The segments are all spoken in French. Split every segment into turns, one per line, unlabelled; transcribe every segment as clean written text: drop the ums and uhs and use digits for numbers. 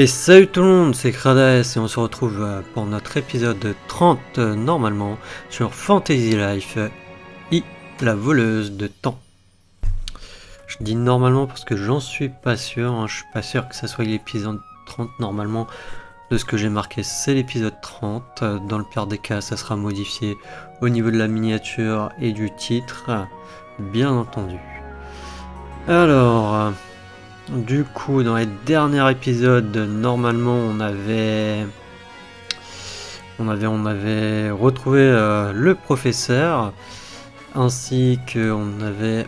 Et salut tout le monde, c'est Krades et on se retrouve pour notre épisode 30 normalement sur Fantasy Life I, la voleuse de temps. Je dis normalement parce que j'en suis pas sûr, hein, je suis pas sûr que ça soit l'épisode 30 normalement. De ce que j'ai marqué, c'est l'épisode 30. Dans le pire des cas, ça sera modifié au niveau de la miniature et du titre, bien entendu. Alors, du coup, dans les derniers épisodes, normalement, on avait retrouvé le professeur, ainsi qu'on avait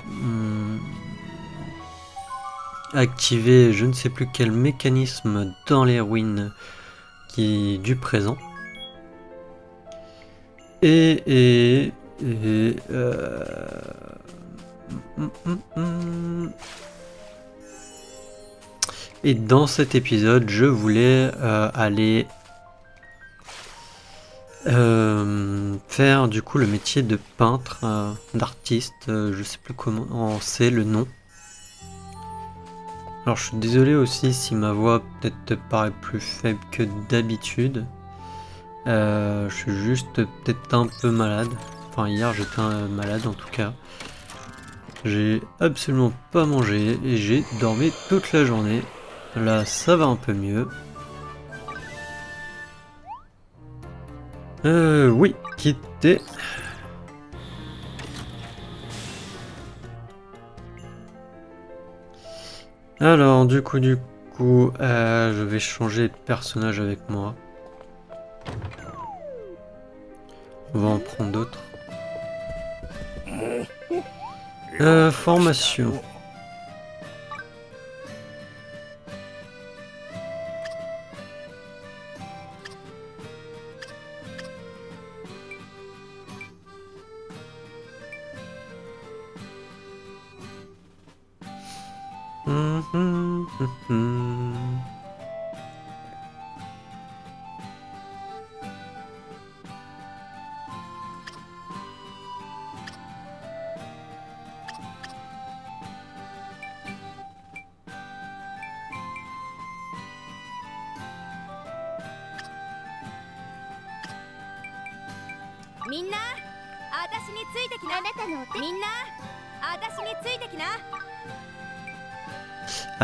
activé je ne sais plus quel mécanisme dans les ruines du présent. Et dans cet épisode, je voulais aller faire du coup le métier de peintre, d'artiste, je sais plus comment c'est le nom. Alors je suis désolé aussi si ma voix peut-être te paraît plus faible que d'habitude. Je suis juste peut-être un peu malade. Enfin hier j'étais malade en tout cas. J'ai absolument pas mangé et j'ai dormi toute la journée. Là ça va un peu mieux. Oui, quitter. Alors du coup je vais changer de personnage avec moi. On va en prendre d'autres. Formation.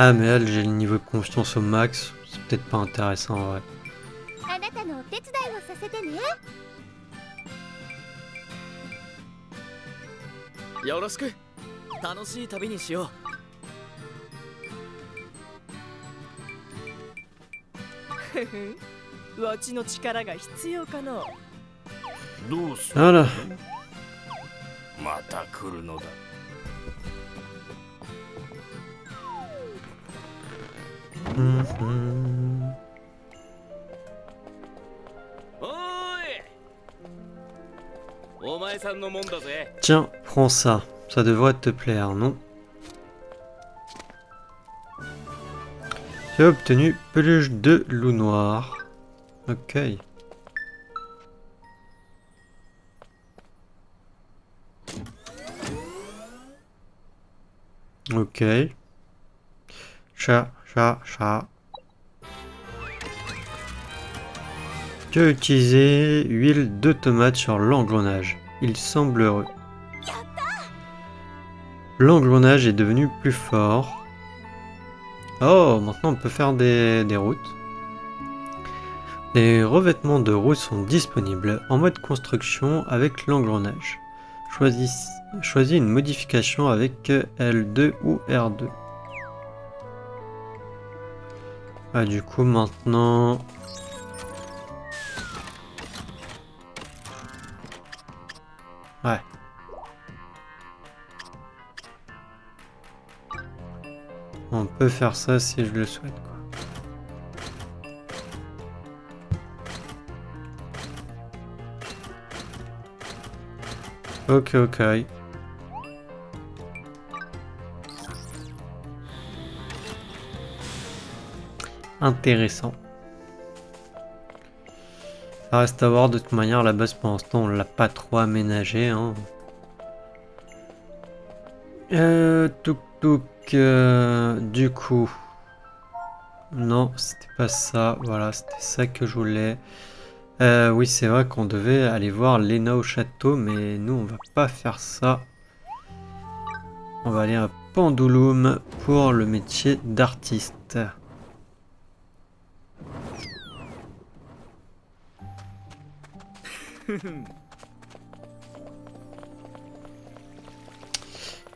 Ah mais elle, j'ai le niveau de confiance au max, c'est peut-être pas intéressant, ouais. Voilà. Tiens, prends ça. Ça devrait te plaire, non? Tu as obtenu peluche de loup noir. Ok. Ok. Chat. Tu as utilisé huile de tomate sur l'engrenage. Il semble heureux. L'engrenage est devenu plus fort. Oh, maintenant on peut faire des routes. Les revêtements de route sont disponibles en mode construction avec l'engrenage. Choisis une modification avec L2 ou R2. Ah, du coup maintenant... Ouais. On peut faire ça si je le souhaite, quoi. Ok. Intéressant. Ça reste à voir, de toute manière la base pour l'instant on l'a pas trop aménagé, hein. Du coup Non, c'était pas ça. Voilà, c'était ça que je voulais. Oui, c'est vrai qu'on devait aller voir Lena au château, mais nous, on va pas faire ça. On va aller à Pendulum pour le métier d'artiste.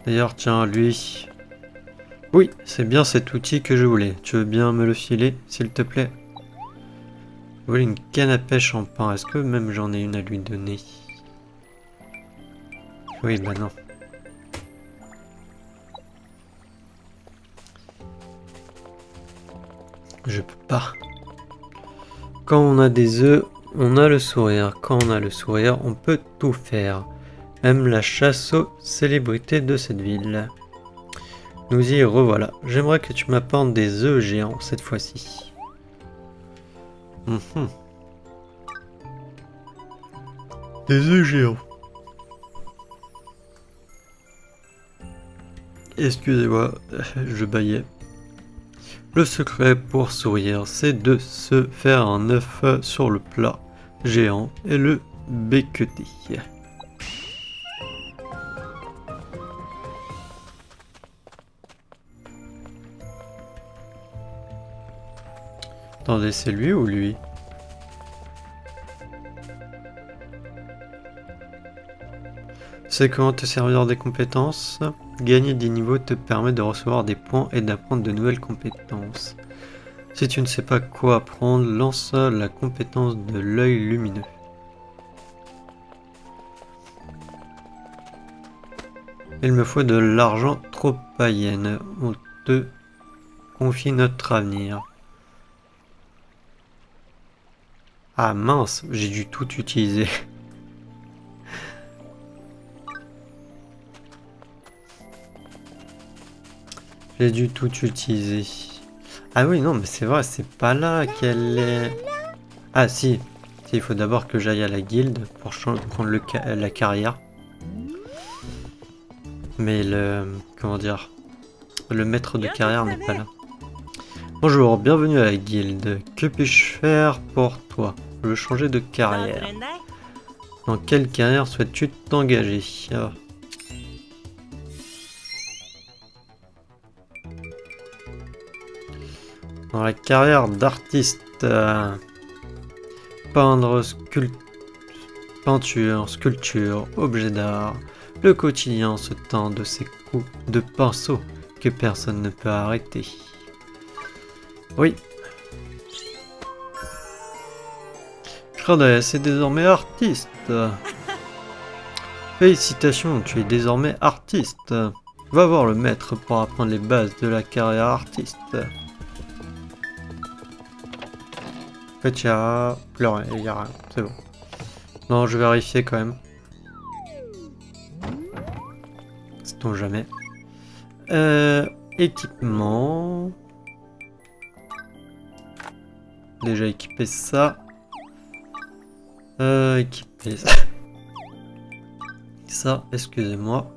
D'ailleurs, tiens, lui. Oui, c'est bien cet outil que je voulais. Tu veux bien me le filer, s'il te plaît? Je voulais une canne à pêche en pain. Est-ce que même j'en ai une à lui donner? Oui, bah non. Je peux pas. Quand on a des œufs, on a le sourire. Quand on a le sourire, on peut tout faire. Même la chasse aux célébrités de cette ville. Nous y revoilà. J'aimerais que tu m'apportes des œufs géants cette fois-ci. Des œufs géants. Excusez-moi, je bâillais. Le secret pour sourire, c'est de se faire un œuf sur le plat géant et le becqueter. Attendez, c'est lui ou lui? C'est comment te servir des compétences. Gagner des niveaux te permet de recevoir des points et d'apprendre de nouvelles compétences. Si tu ne sais pas quoi apprendre, lance la compétence de l'œil lumineux. Il me faut de l'argent trop païenne. On te confie notre avenir. Ah mince, j'ai dû tout utiliser. J'ai dû tout utiliser. Ah oui, non, mais c'est vrai, c'est pas là qu'elle est... Ah si, il faut d'abord que j'aille à la guilde pour prendre la carrière. Mais le... comment dire? Le maître de carrière n'est pas là. Bonjour, bienvenue à la guilde. Que puis-je faire pour toi? Je veux changer de carrière. Dans quelle carrière souhaites-tu t'engager? Dans la carrière d'artiste. Peindre, peinture, sculpture, objet d'art. Le quotidien se teint de ces coups de pinceau que personne ne peut arrêter. Oui. Shredder est désormais artiste. Félicitations, tu es désormais artiste. Va voir le maître pour apprendre les bases de la carrière artiste. En fait, il y a plus rien, il y a rien, c'est bon. Non, je vais vérifier quand même. Sait-on jamais. Équipement. Déjà équipé ça. Équiper ça. Ça, excusez-moi.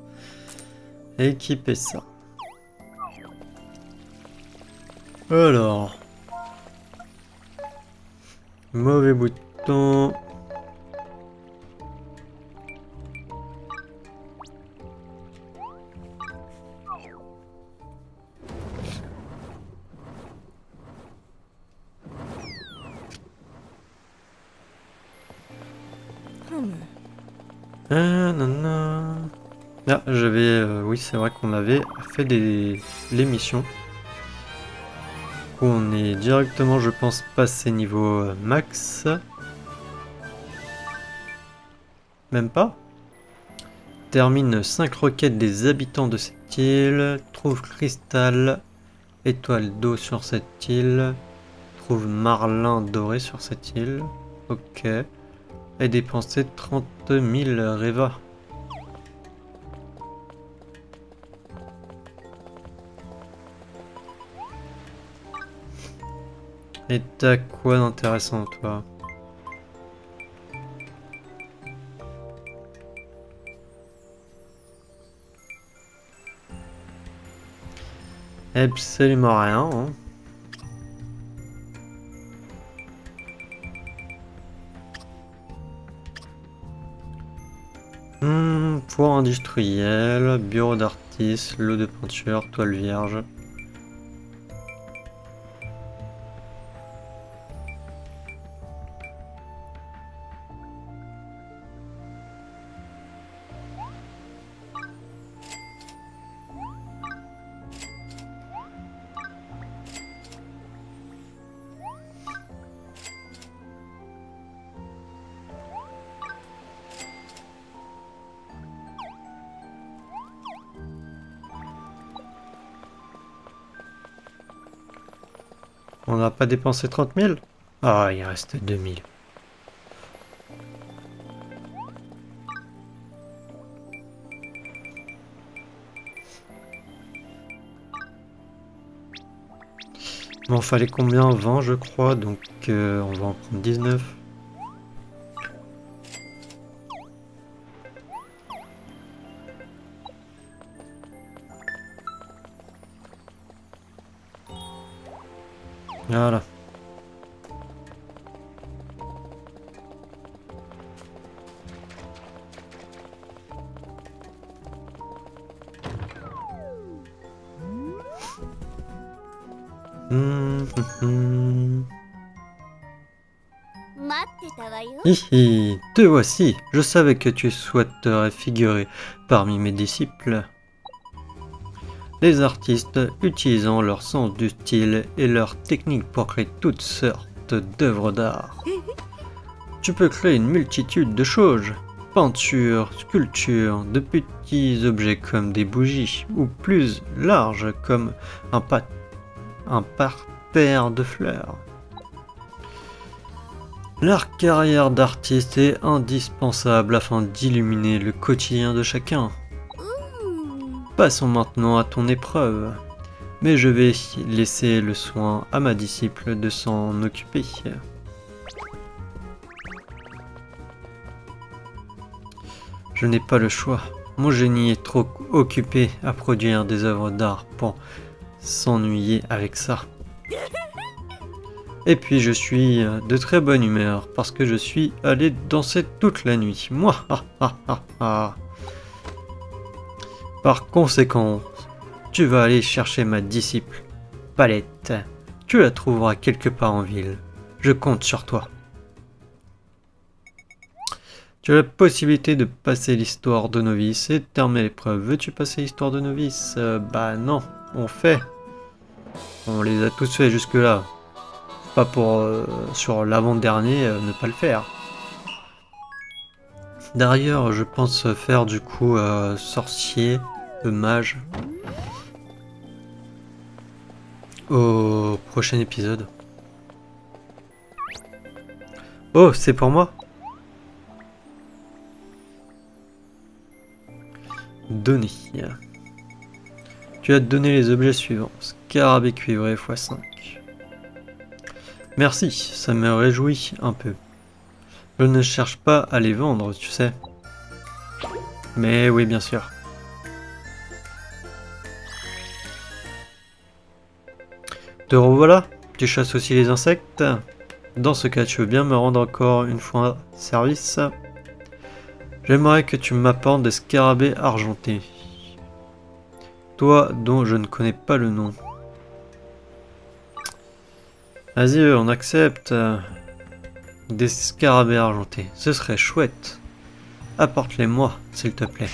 Équiper ça. Alors. Mauvais bouton. Non. Ah, j'avais... oui, c'est vrai qu'on avait fait les missions. Où on est directement, je pense, passé niveau max. Même pas. Termine 5 requêtes des habitants de cette île. Trouve cristal, étoile d'eau sur cette île. Trouve marlin doré sur cette île. Ok. Et dépenser 30 000 Reva. Et t'as quoi d'intéressant, toi? Absolument rien. Hein. Four industriel, bureau d'artiste, lot de peinture, toile vierge. On n'a pas dépensé 30 000? Ah, il reste 2000. Il m'en fallait combien? 20 je crois, donc on va en prendre 19. Voilà. Hihi, te voici. Je savais que tu souhaiterais figurer parmi mes disciples. Les artistes utilisant leur sens du style et leur technique pour créer toutes sortes d'œuvres d'art. Tu peux créer une multitude de choses. Peintures, sculptures, de petits objets comme des bougies, ou plus larges comme un parterre de fleurs. Leur carrière d'artiste est indispensable afin d'illuminer le quotidien de chacun. Passons maintenant à ton épreuve, mais je vais laisser le soin à ma disciple de s'en occuper. Je n'ai pas le choix, mon génie est trop occupé à produire des œuvres d'art pour s'ennuyer avec ça. Et puis je suis de très bonne humeur parce que je suis allé danser toute la nuit. Moi, Par conséquent, tu vas aller chercher ma disciple, Palette. Tu la trouveras quelque part en ville. Je compte sur toi. Tu as la possibilité de passer l'histoire de novice et terminer l'épreuve. Veux-tu passer l'histoire de novice? Bah non, on fait. On les a tous fait jusque-là. Pas pour sur l'avant-dernier ne pas le faire. D'ailleurs, je pense faire du coup sorcier, mage au prochain épisode. Oh, c'est pour moi? Donner. Tu as donné les objets suivants. Scarabée cuivré x5. Merci, ça me réjouit un peu. Je ne cherche pas à les vendre, tu sais. Mais oui, bien sûr. Te revoilà? Tu chasses aussi les insectes? Dans ce cas, tu veux bien me rendre encore une fois service? J'aimerais que tu m'apportes des scarabées argentés. Toi dont je ne connais pas le nom. Vas-y, on accepte. Des scarabées argentés, ce serait chouette. Apporte-les-moi, s'il te plaît.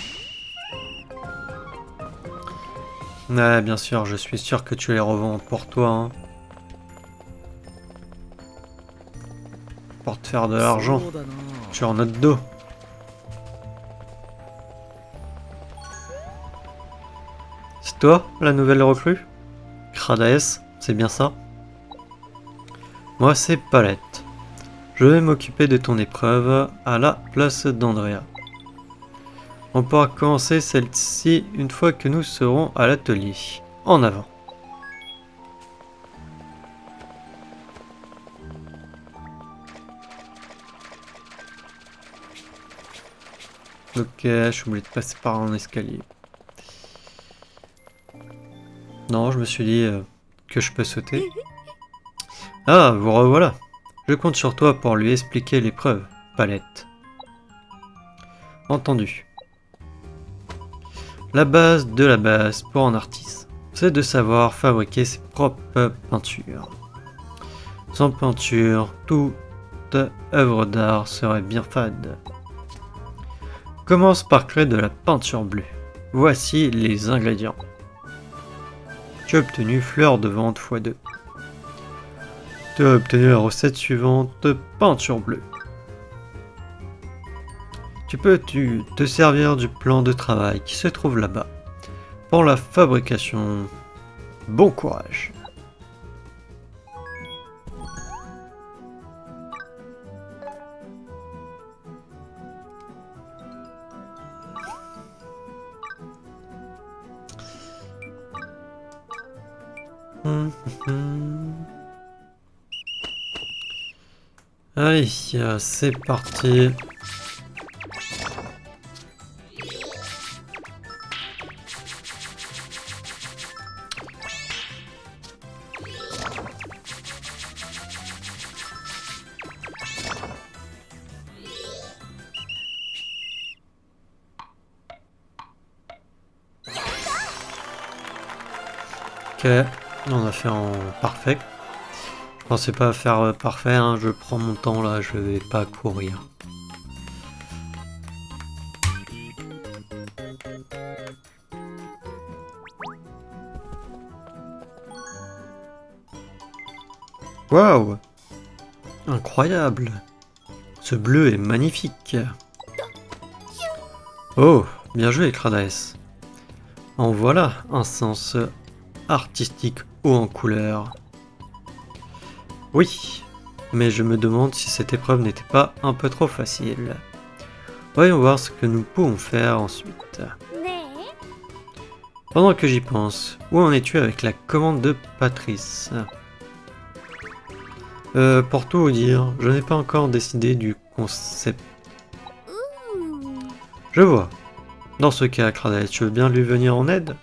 Ouais, bien sûr, je suis sûr que tu les revends pour toi. Hein. Pour te faire de l'argent. Sur notre dos. C'est toi, la nouvelle recrue? Kradaes, c'est bien ça? Moi, c'est Palette. Je vais m'occuper de ton épreuve à la place d'Andrea. On pourra commencer celle-ci une fois que nous serons à l'atelier. En avant. Ok, je suis obligé de passer par un escalier. Non, je me suis dit que je peux sauter. Ah, vous revoilà. Je compte sur toi pour lui expliquer l'épreuve, Palette. Entendu. La base de la base pour un artiste, c'est de savoir fabriquer ses propres peintures. Sans peinture, toute œuvre d'art serait bien fade. Commence par créer de la peinture bleue. Voici les ingrédients. Tu as obtenu fleur de vente x2. Tu as obtenu la recette suivante, peinture bleue. Tu peux te servir du plan de travail qui se trouve là-bas. Pour la fabrication, bon courage. Allez, c'est parti. Ok, on a fait en parfait. Je pensais pas faire parfait, hein. Je prends mon temps là, je vais pas courir. Waouh! Incroyable! Ce bleu est magnifique! Oh! Bien joué, Cradaes! En voilà un sens artistique haut en couleur. Oui, mais je me demande si cette épreuve n'était pas un peu trop facile. Voyons voir ce que nous pouvons faire ensuite. Pendant que j'y pense, où en es-tu avec la commande de Patrice? Pour tout vous dire, je n'ai pas encore décidé du concept. Je vois. Dans ce cas, Cradaes, tu veux bien lui venir en aide?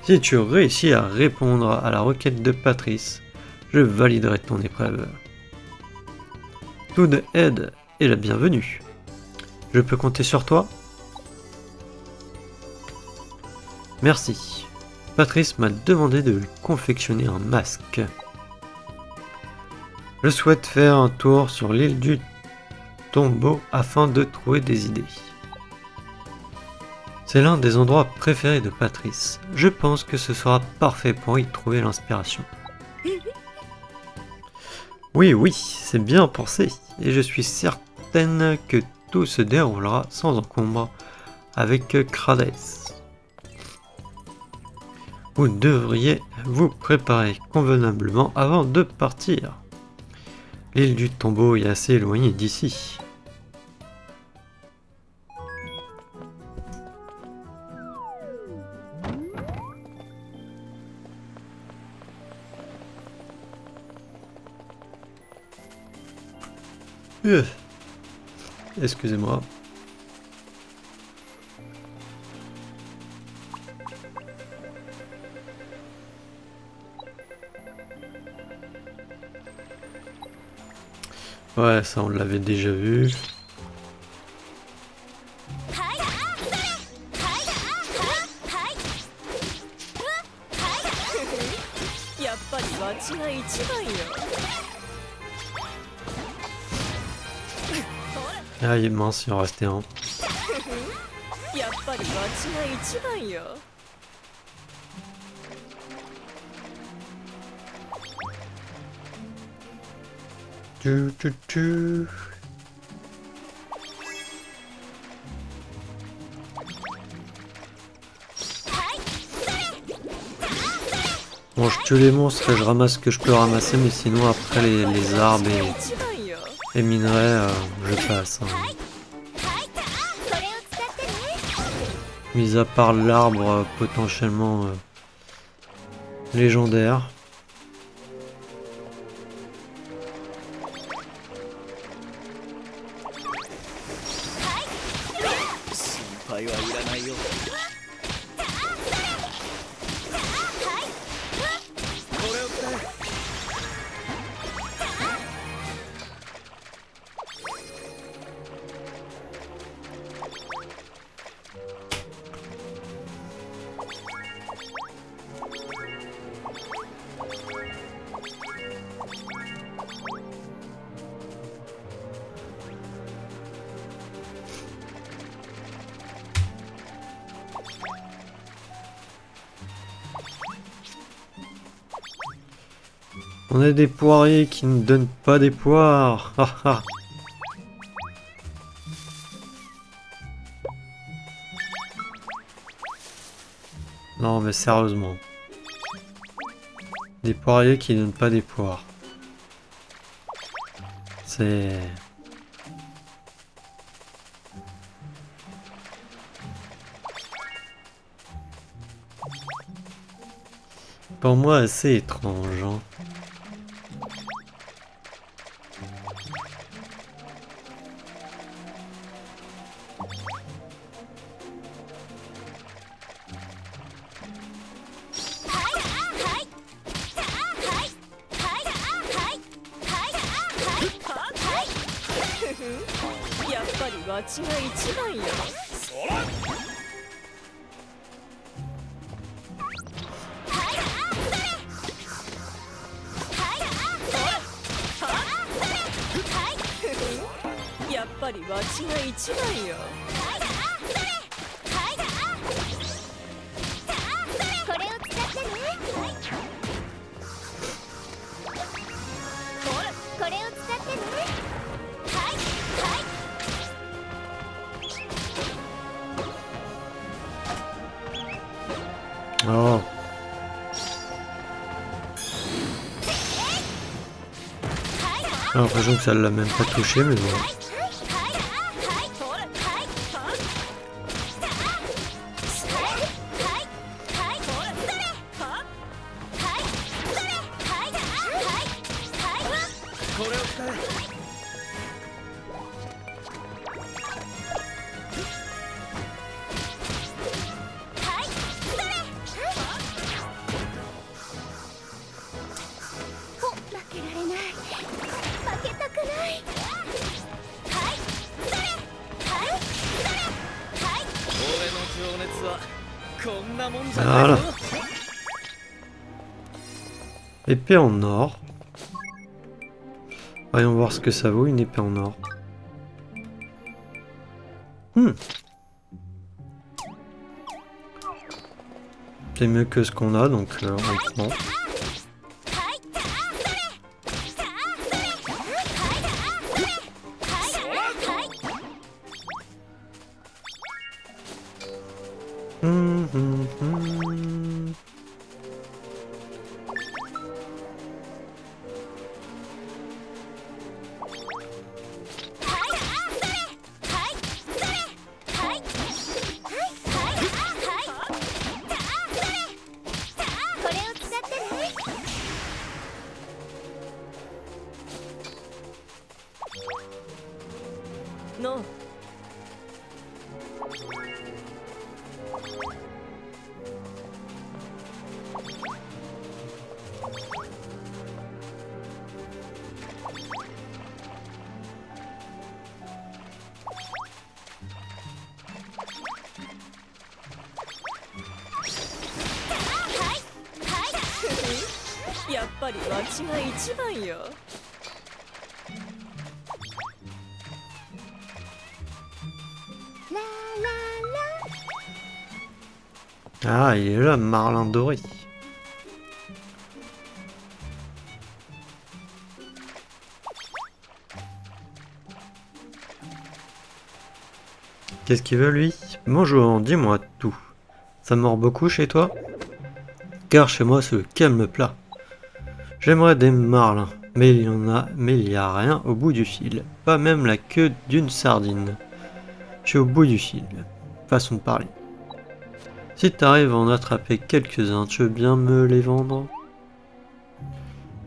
Si tu réussis à répondre à la requête de Patrice, je validerai ton épreuve. Toute aide est la bienvenue. Je peux compter sur toi? Merci. Patrice m'a demandé de lui confectionner un masque. Je souhaite faire un tour sur l'île du Tombeau afin de trouver des idées. C'est l'un des endroits préférés de Patrice. Je pense que ce sera parfait pour y trouver l'inspiration. Oui, c'est bien pensé. Et je suis certaine que tout se déroulera sans encombre avec Cradaes. Vous devriez vous préparer convenablement avant de partir. L'île du Tombeau est assez éloignée d'ici. Excusez-moi. Ouais, ça on l'avait déjà vu. Ah, il est mince, il en restait un. Bon, je tue les monstres et je ramasse ce que je peux ramasser, mais sinon après les arbres et minerais, je passe. Hein. Mis à part l'arbre potentiellement légendaire. On a des poiriers qui ne donnent pas des poires. Ah ah. Non mais sérieusement. Des poiriers qui donnent pas des poires. C'est... pour moi assez étrange. Hein. Oh. J'ai l'impression que ça l'a même pas touché, mais bon. Voilà. Épée en or. Voyons voir ce que ça vaut, une épée en or. C'est mieux que ce qu'on a, donc on prend.
Non.やっぱり私が一番よ。
Ah, il est là, Marlin doré. Qu'est-ce qu'il veut, lui? Bonjour, dis-moi tout. Ça mord beaucoup chez toi? Car chez moi, c'est le calme plat. J'aimerais des marlins, mais il y a rien au bout du fil. Pas même la queue d'une sardine. Je suis au bout du fil. Façon de parler. Si t'arrives à en attraper quelques-uns, tu veux bien me les vendre?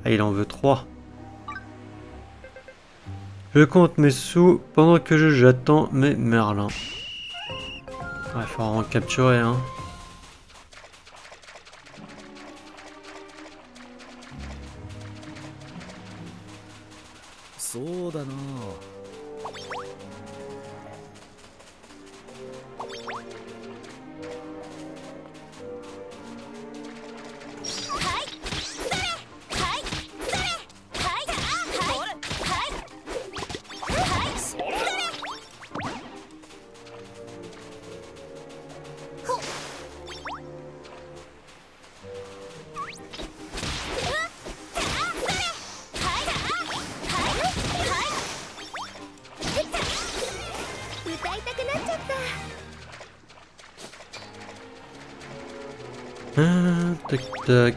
Ah, il en veut 3. Je compte mes sous pendant que j'attends mes merlins. Ouais, faut en capturer, hein. Tac tac.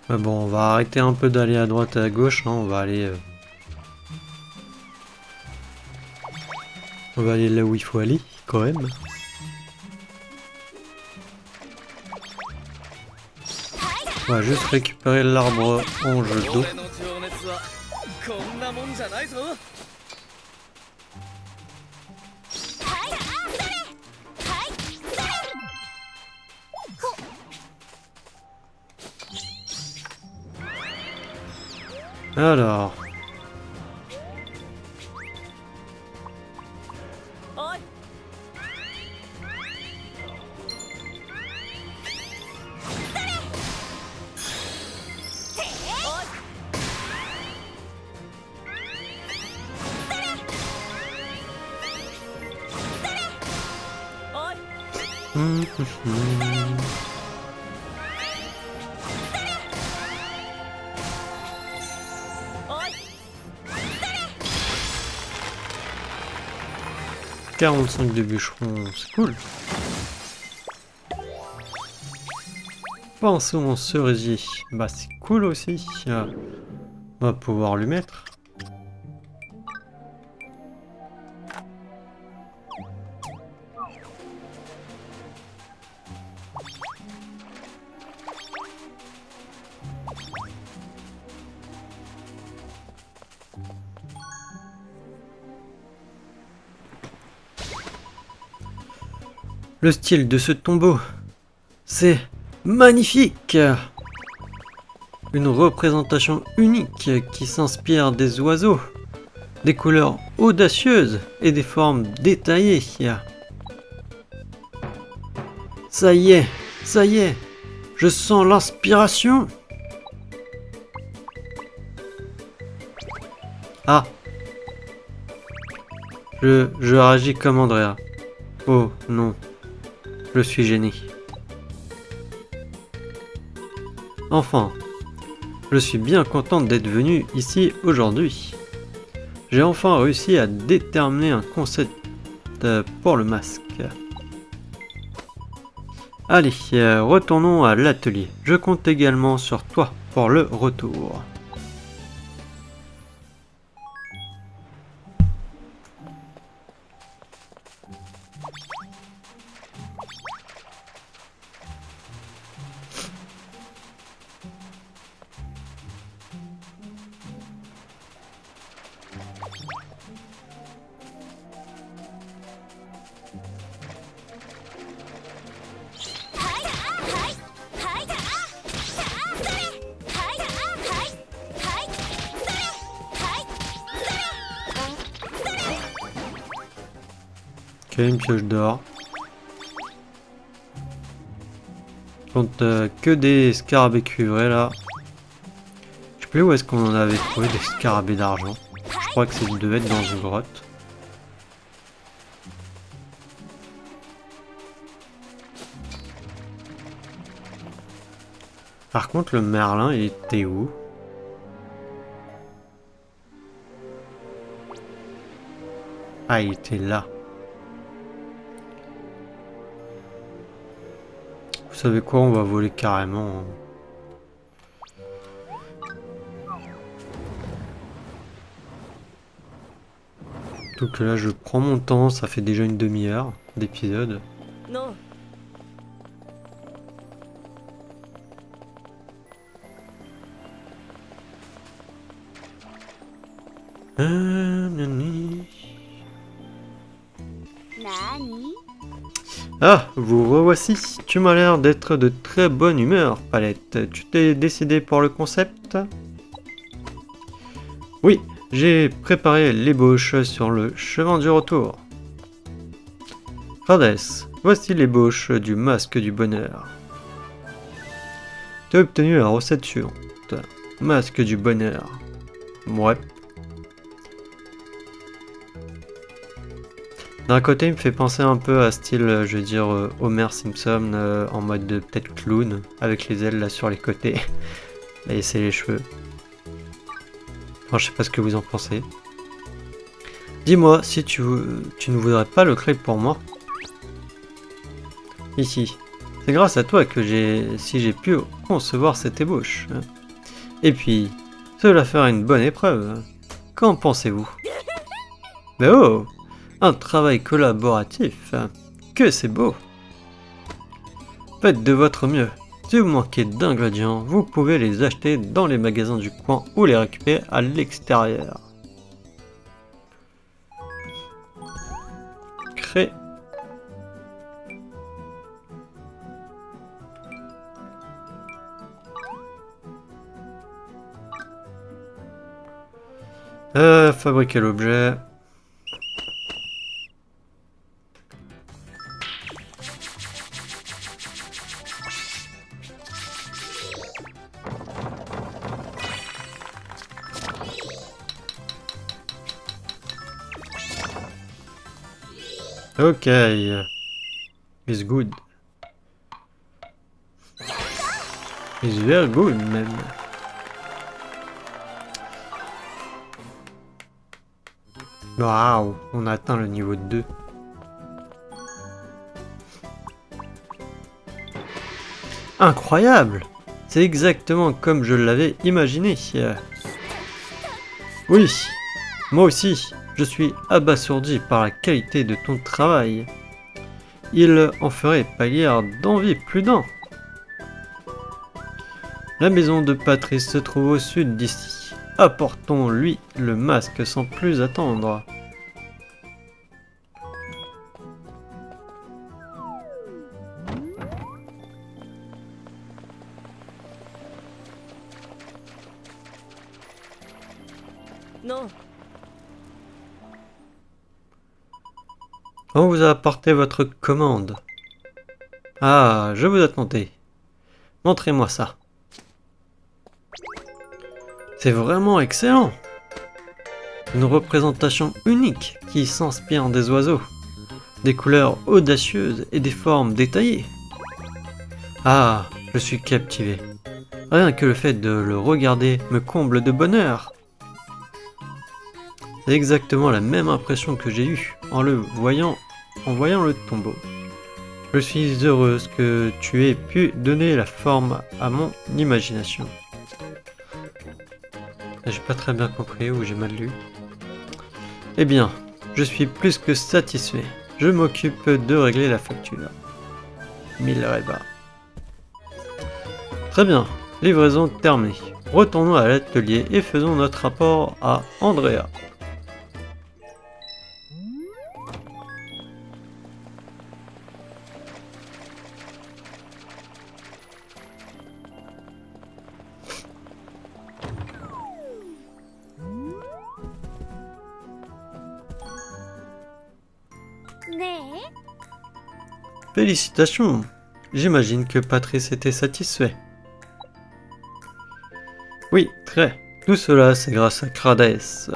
Mais bon, on va arrêter un peu d'aller à droite et à gauche, hein. On va aller là où il faut aller, quand même. On va juste récupérer l'arbre en jeu d'eau. Alors. « 45 de bûcheron, c'est cool. Pensons en cerisier, bah c'est cool aussi. On va pouvoir lui mettre. Le style de ce tombeau, c'est magnifique! Une représentation unique qui s'inspire des oiseaux, des couleurs audacieuses et des formes détaillées. Ça y est, je sens l'inspiration! Ah! Je réagis comme Andrea. Oh non. Je suis gêné. Enfin, je suis bien contente d'être venue ici aujourd'hui. J'ai enfin réussi à déterminer un concept pour le masque. Allez, retournons à l'atelier. Je compte également sur toi pour le retour. Ok, une pioche d'or. Compte que des scarabées cuivrés là. Je sais plus où est-ce qu'on en avait trouvé des scarabées d'argent. Je crois que ça devait être dans une grotte. Par contre, le merlin, il était où? Ah, il était là. Vous savez quoi, on va voler carrément. Donc là, je prends mon temps, ça fait déjà une demi-heure d'épisode.
Non.
Ah, vous revoici. Tu m'as l'air d'être de très bonne humeur, Palette. Tu t'es décidé pour le concept? Oui, j'ai préparé l'ébauche sur le chemin du retour. Rades, voici l'ébauche du masque du bonheur. Tu as obtenu la recette suivante. Masque du bonheur. Ouais. D'un côté, il me fait penser un peu à style, je veux dire, Homer Simpson en mode peut-être clown, avec les ailes là sur les côtés. Et c'est les cheveux. Enfin, je sais pas ce que vous en pensez. Dis-moi si tu ne voudrais pas le créer pour moi. Ici. C'est grâce à toi que j'ai pu concevoir cette ébauche. Et puis, cela fera une bonne épreuve. Qu'en pensez-vous? Mais oh! Un travail collaboratif. Que c'est beau! Faites de votre mieux. Si vous manquez d'ingrédients, vous pouvez les acheter dans les magasins du coin ou les récupérer à l'extérieur. Crée. Fabriquer l'objet. Ok. It's good. It's very good même. Waouh, on a atteint le niveau 2. Incroyable! C'est exactement comme je l'avais imaginé. Oui, moi aussi, je suis abasourdi par la qualité de ton travail. Il en ferait pâlir d'envie plus d'un. La maison de Patrice se trouve au sud d'ici. Apportons-lui le masque sans plus attendre.
Non.
On vous a apporté votre commande. Ah, je vous attendais. Montrez-moi ça. C'est vraiment excellent. Une représentation unique qui s'inspire des oiseaux. Des couleurs audacieuses et des formes détaillées. Ah, je suis captivé. Rien que le fait de le regarder me comble de bonheur. C'est exactement la même impression que j'ai eue en voyant le tombeau. Je suis heureuse que tu aies pu donner la forme à mon imagination. J'ai pas très bien compris ou j'ai mal lu. Eh bien, je suis plus que satisfait. Je m'occupe de régler la facture. 1000 rébats. Très bien, livraison terminée. Retournons à l'atelier et faisons notre rapport à Andrea. Félicitations! J'imagine que Patrice était satisfait. Oui, très. Tout cela, c'est grâce à Cradaes.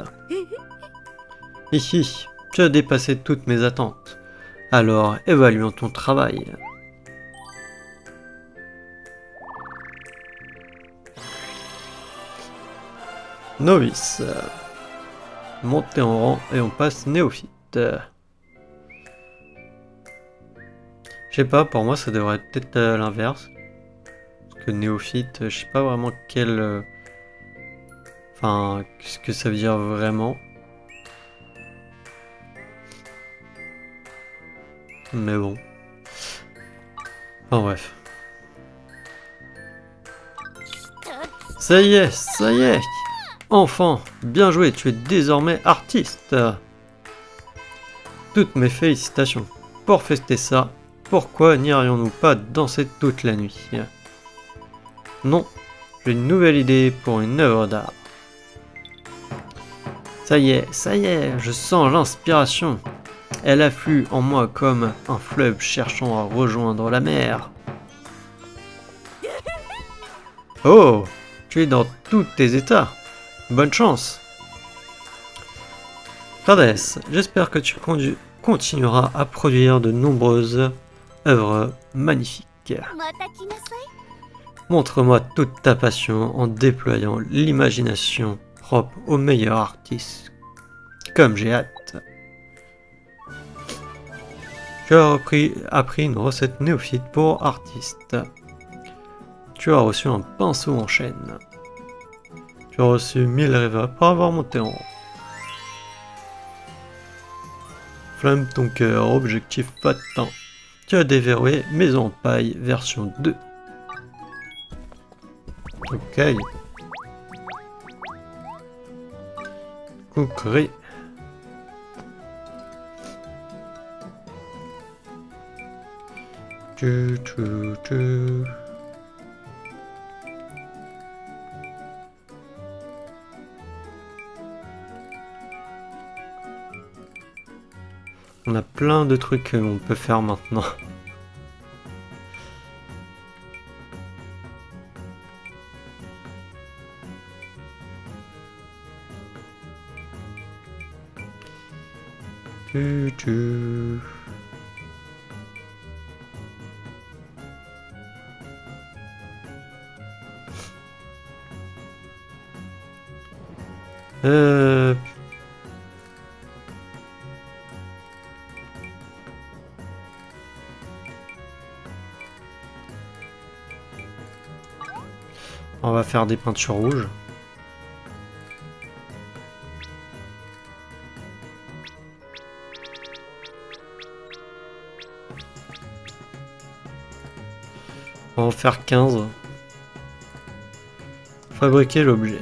Hihi, tu as dépassé toutes mes attentes. Alors, évaluons ton travail. Novice. Montez en rang et on passe néophyte. Je sais pas, pour moi ça devrait être peut-être l'inverse. Parce que néophyte, je sais pas vraiment quel... Enfin, qu'est-ce que ça veut dire vraiment. Mais bon. Enfin bref. Ça y est, ça y est! Enfant, bien joué, tu es désormais artiste. Toutes mes félicitations. Pour fêter ça, pourquoi n'irions-nous pas danser toute la nuit? Non, j'ai une nouvelle idée pour une œuvre d'art. Ça y est, je sens l'inspiration. Elle afflue en moi comme un fleuve cherchant à rejoindre la mer. Oh, tu es dans tous tes états. Bonne chance. Cradaes, j'espère que tu continuera à produire de nombreuses œuvres magnifiques. Montre-moi toute ta passion en déployant l'imagination propre aux meilleurs artistes. Comme j'ai hâte. Tu as appris une recette néophyte pour artiste. Tu as reçu un pinceau en chaîne. Tu as reçu 1000 rêves pour avoir monté en rang. Flamme ton cœur, objectif pas de temps. Tu as déverrouillé Maison en paille version 2. Ok. Coucré. Tu. On a plein de trucs qu'on peut faire maintenant. Tu. On va faire des peintures rouges. On va en faire 15. Fabriquer l'objet.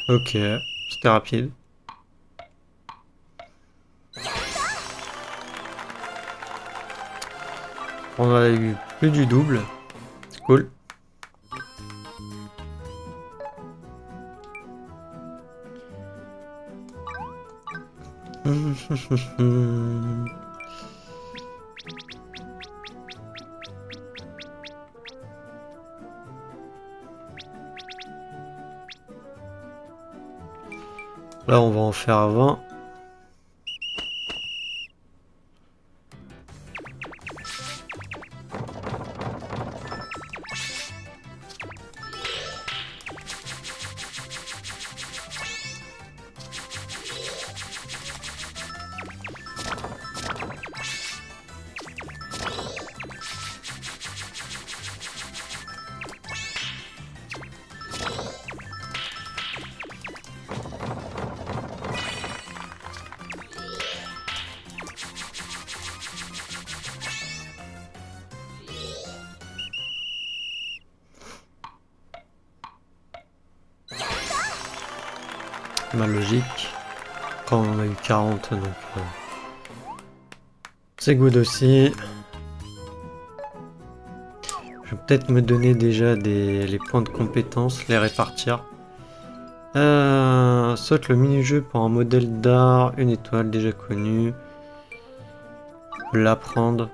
Ok, c'était rapide. On a eu plus du double. C'est cool. Là, on va en faire 20. Ma logique. Quand on a eu 40, donc c'est good aussi. Je vais peut-être me donner déjà les points de compétence, les répartir. Saute le mini-jeu pour un modèle d'art, une étoile déjà connue. L'apprendre.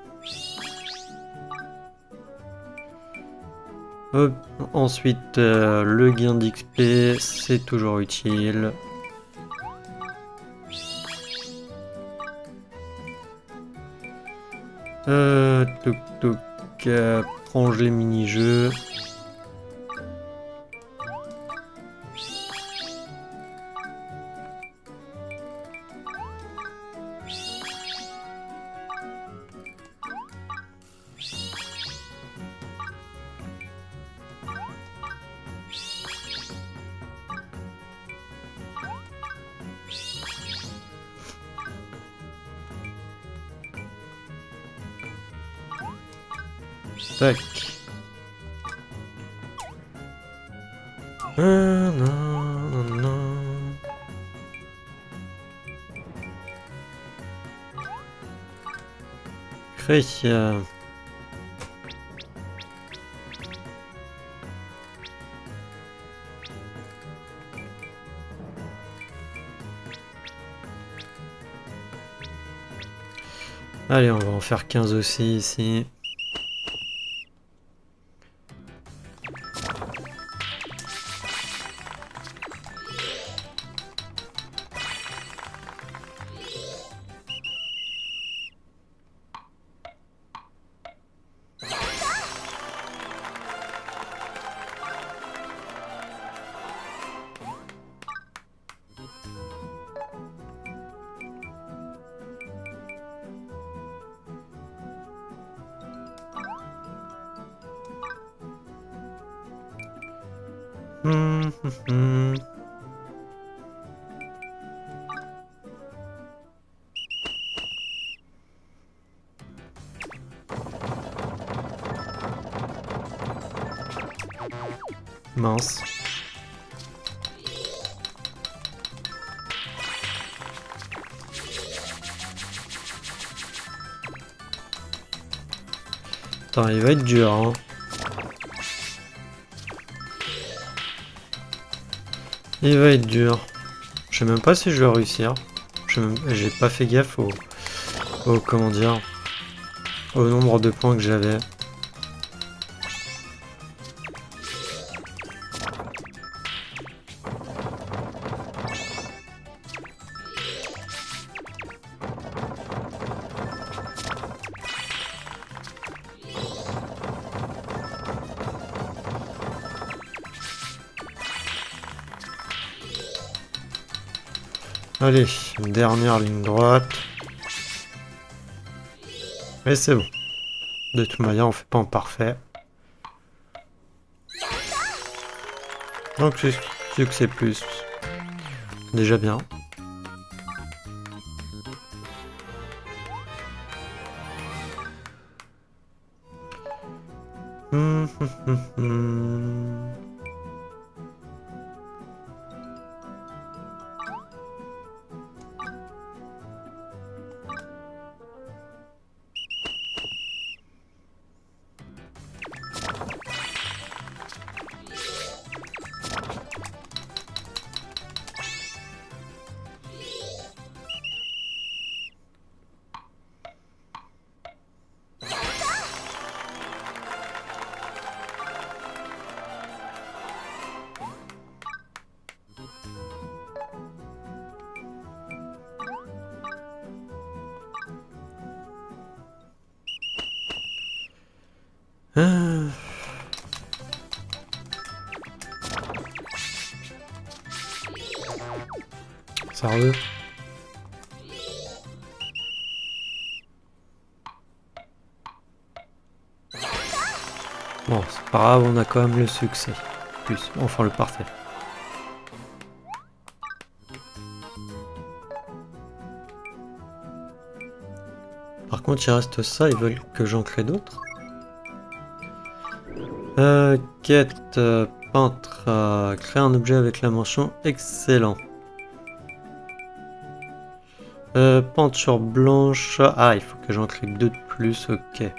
Ensuite, le gain d'XP, c'est toujours utile. Prends les mini-jeux. Tac. Non. Créer. Allez, on va en faire 15 aussi ici. Hum, hum, hum. Mince. Attends, il va être dur, hein. Il va être dur. Je sais même pas si je vais réussir. J'ai pas fait gaffe comment dire, au nombre de points que j'avais. Allez, une dernière ligne droite. Et c'est bon. De toute manière, on fait pas en parfait. Donc, succès plus. Déjà bien. Hum, hum, hum, hum. Ah. Sérieux? Bon, c'est pas grave, on a quand même le succès. Plus, enfin le parfait. Par contre, il reste ça, ils veulent que j'en crée d'autres. Quête peintre, créer un objet avec la mention excellent. Peinture blanche. Ah, il faut que j'en crée deux de plus, ok.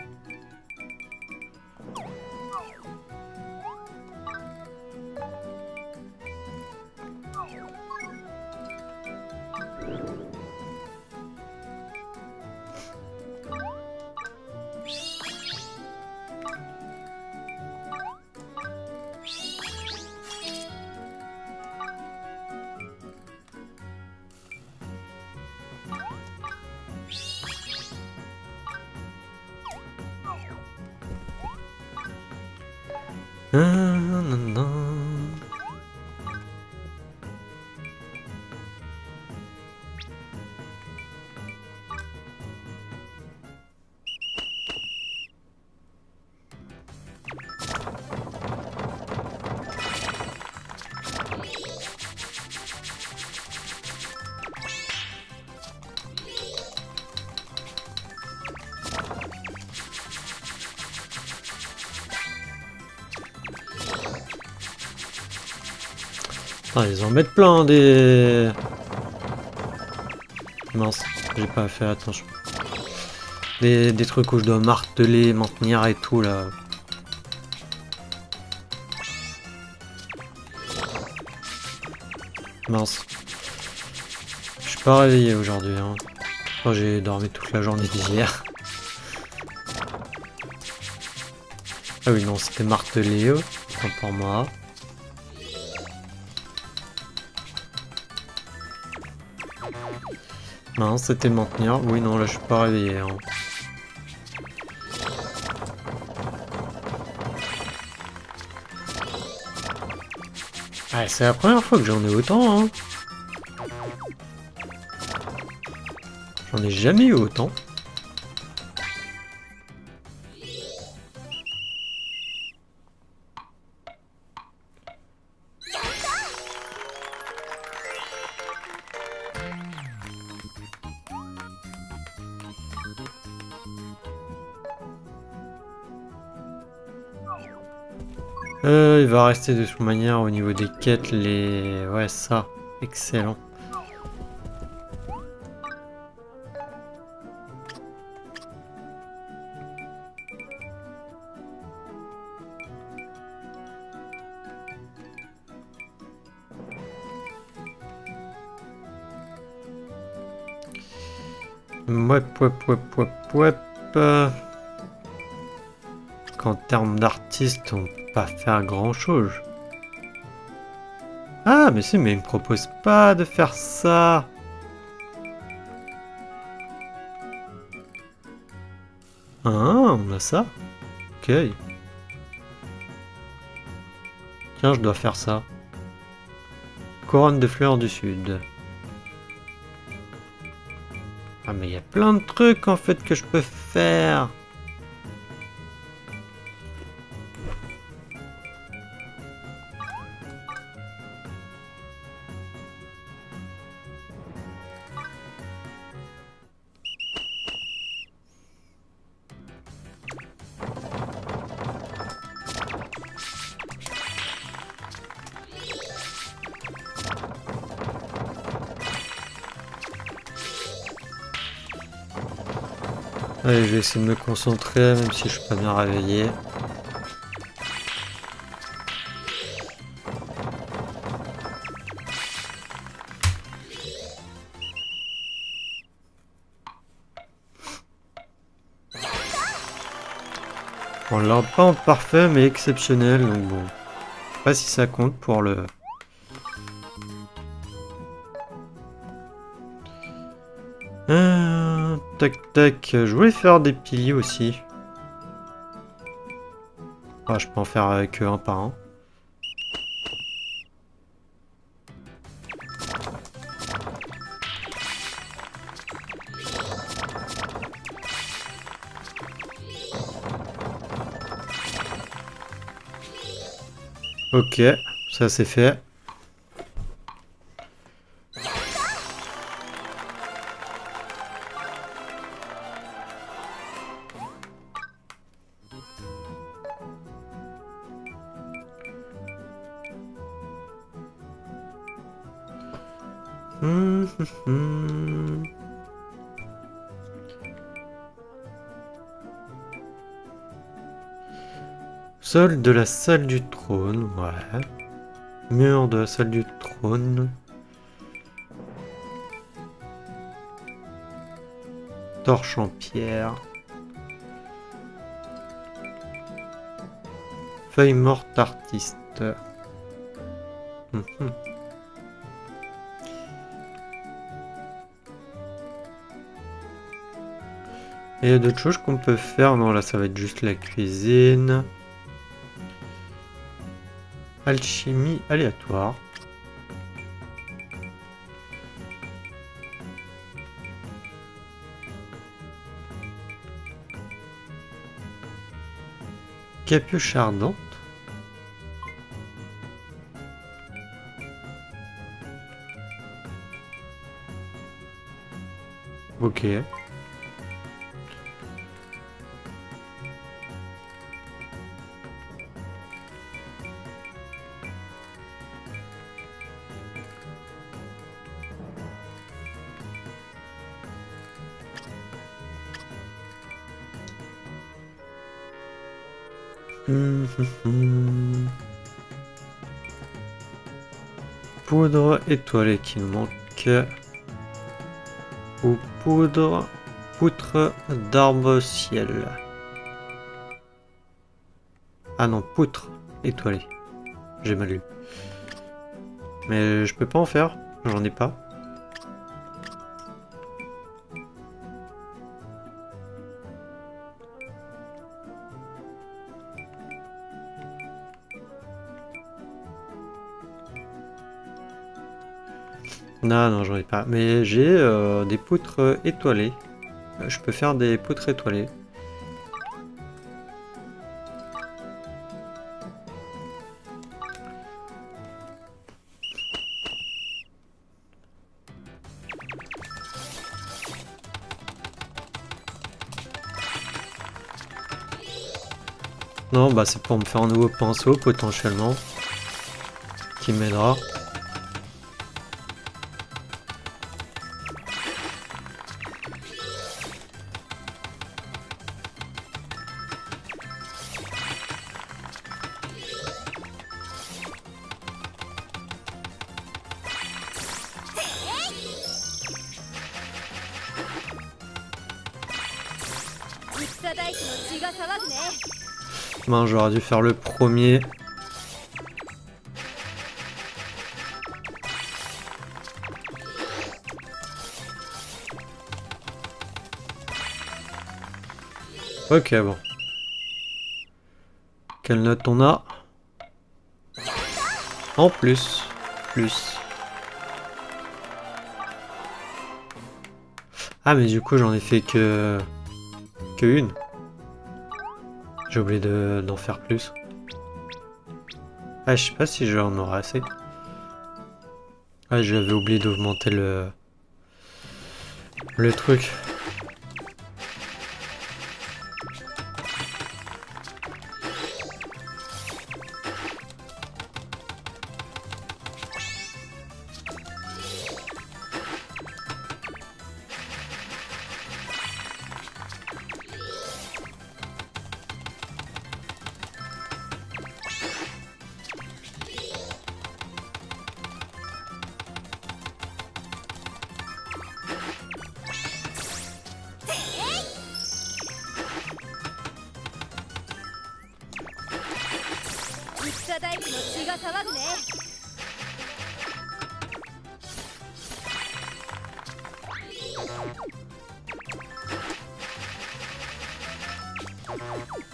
Non, non. Ah, ils en mettent plein des... Mince, j'ai pas fait attention. Des trucs où je dois marteler, maintenir et tout là. Mince. Je suis pas réveillé aujourd'hui. Hein. Oh, j'ai dormi toute la journée d'hier. Ah oui, non, c'était martelé. Autant pour moi. Non, c'était maintenir. Oui, non, là, je suis pas réveillé. Hein. Ah, c'est la première fois que j'en ai autant. Hein. J'en ai jamais eu autant. Il va rester de toute manière au niveau des quêtes les... Ouais, ça. Excellent. Qu'en termes d'artistes, on peut pas faire grand chose. Ah, mais si, mais il me propose pas de faire ça. Ah, on a ça. Ok. Tiens, je dois faire ça. Couronne de fleurs du sud. Ah, mais il y a plein de trucs en fait que je peux faire. Allez, je vais essayer de me concentrer, même si je suis pas bien réveillé. Bon, là, pas en parfait, mais exceptionnel, donc bon. Je sais pas si ça compte pour le... Tac tac, je voulais faire des piliers aussi. Ah, je peux en faire que un par un. Ok, ça c'est fait. Sol de la salle du trône, ouais. Mur de la salle du trône. Torche en pierre. Feuille morte artiste. Et il y a d'autres choses qu'on peut faire. Non, là ça va être juste la cuisine. Alchimie aléatoire. Capuche ardente. Ok. Poudre étoilée qui nous manque. Ou poudre, poutre d'arbre ciel. Ah non, poutre étoilée. J'ai mal lu. Mais je peux pas en faire, j'en ai pas. Non, non, j'en ai pas. Mais j'ai des poutres étoilées. Je peux faire des poutres étoilées. Non, bah c'est pour me faire un nouveau pinceau potentiellement. Qui m'aidera. Ben, j'aurais dû faire le premier. Ok, bon. Quelle note on a? En plus. Ah, mais du coup, j'en ai fait que une. J'ai oublié d'en faire plus. Ah, je sais pas si j'en aurai assez. Ah, j'avais oublié d'augmenter le truc.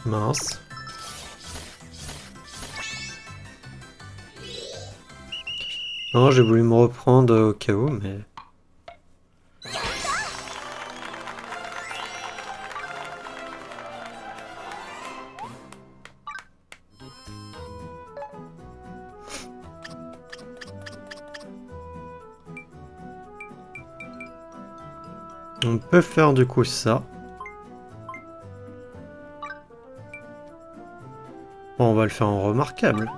Mince. Non, j'ai voulu me reprendre au cas où, mais... On peut faire du coup ça. Bon, on va le faire en remarquable.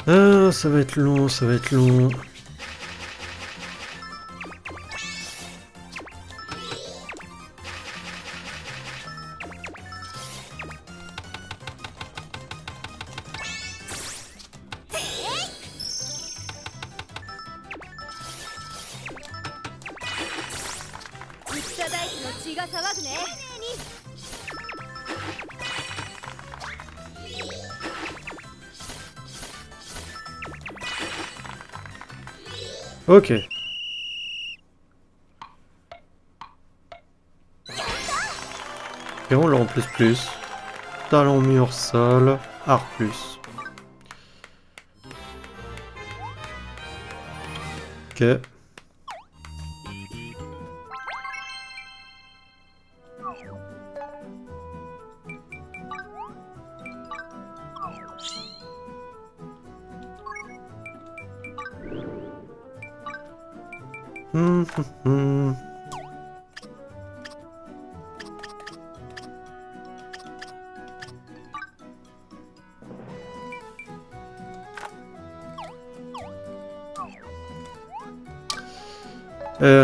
Ah, ça va être long, ça va être long. Ok. Et on l'a en plus. Talon mur sol, art plus. Ok.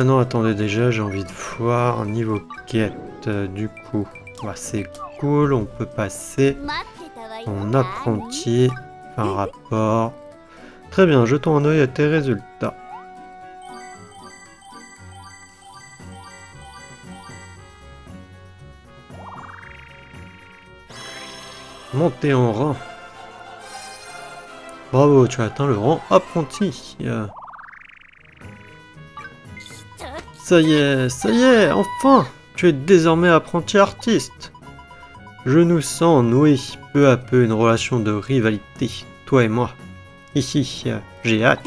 Non, attendez, déjà, j'ai envie de voir niveau quête. Du coup, bah, c'est cool, on peut passer en apprenti, un rapport. Très bien, jetons un œil à tes résultats. Monter en rang. Bravo, tu as atteint le rang apprenti. Ça y est, enfin! Tu es désormais apprenti artiste. Je nous sens nouer peu à peu une relation de rivalité, toi et moi. Hihi, j'ai hâte.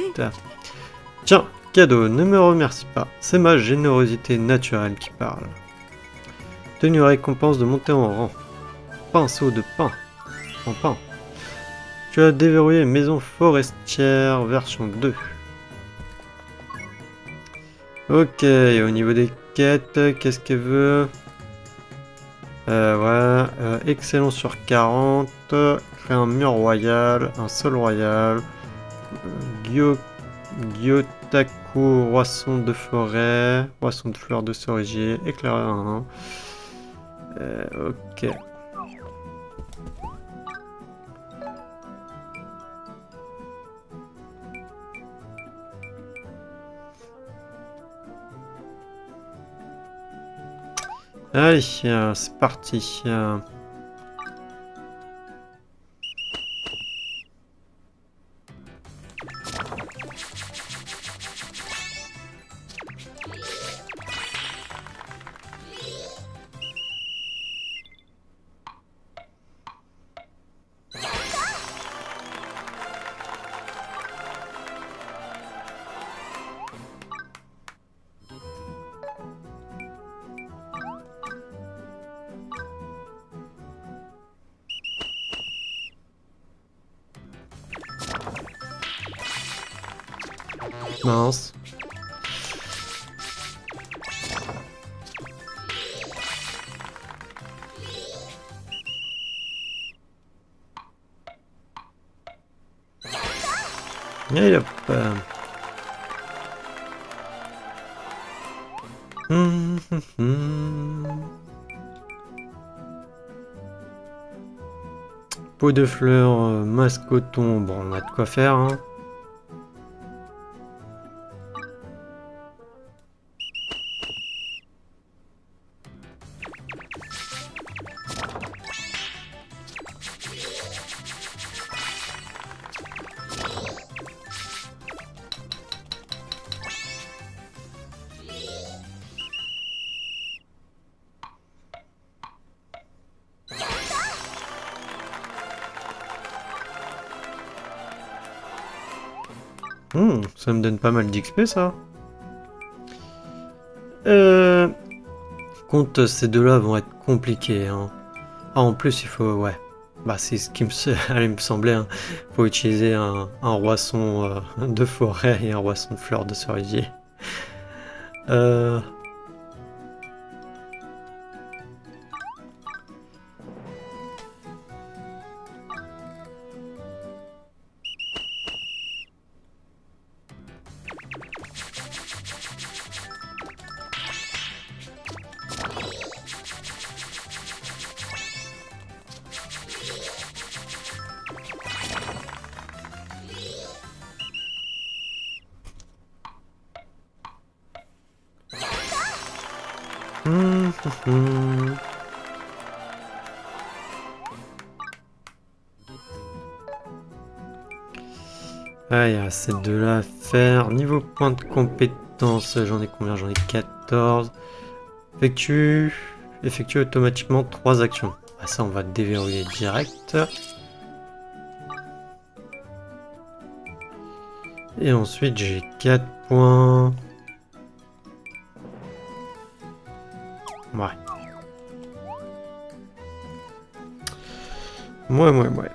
Tiens, cadeau, ne me remercie pas, c'est ma générosité naturelle qui parle. Tenue récompense de monter en rang. Pinceau de pain. En pain. Tu as déverrouillé Maison Forestière version 2. Ok, au niveau des quêtes, qu'est-ce qu'elle veut? Voilà, excellence sur 40, créer un mur royal, un sol royal, Gyotaku, Roisson de forêt, Roisson de fleurs de cerisier, éclaireur 1. Ok. Allez, c'est parti. Mince. Allez hop. Peau de fleurs, masque coton, bon on a de quoi faire hein. Ça me donne pas mal d'XP ça. Contre ces deux-là vont être compliqués. Hein. Ah, en plus il faut... Ouais. Bah c'est ce qui allait me semblait. Hein. Faut utiliser un roisson de forêt et un roisson de fleurs de cerisier. Ah, il y a ces deux-là à faire. Niveau point de compétence, j'en ai combien? J'en ai 14. Effectue automatiquement 3 actions. Ah, ça, on va déverrouiller direct. Et ensuite, j'ai 4 points. Ouais. Ouais.